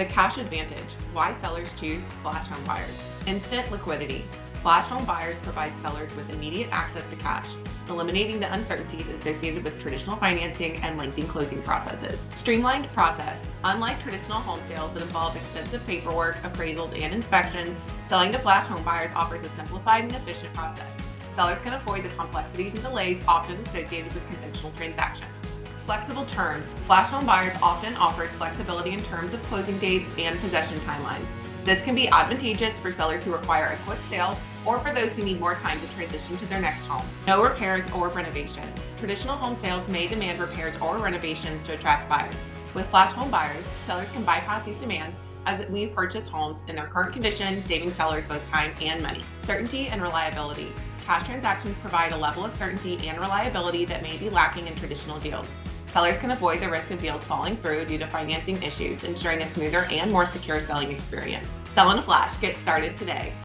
The cash advantage, why sellers choose Flash Home Buyers. Instant liquidity. Flash Home Buyers provide sellers with immediate access to cash, eliminating the uncertainties associated with traditional financing and lengthy closing processes. Streamlined process. Unlike traditional home sales that involve extensive paperwork, appraisals, and inspections, selling to Flash Home Buyers offers a simplified and efficient process. Sellers can avoid the complexities and delays often associated with conventional transactions. Flexible terms. Flash Home Buyers often offers flexibility in terms of closing dates and possession timelines. This can be advantageous for sellers who require a quick sale or for those who need more time to transition to their next home. No repairs or renovations. Traditional home sales may demand repairs or renovations to attract buyers. With Flash Home Buyers, sellers can bypass these demands as we purchase homes in their current condition, saving sellers both time and money. Certainty and reliability. Cash transactions provide a level of certainty and reliability that may be lacking in traditional deals. Sellers can avoid the risk of deals falling through due to financing issues, ensuring a smoother and more secure selling experience. Sell in a Flash. Get started today.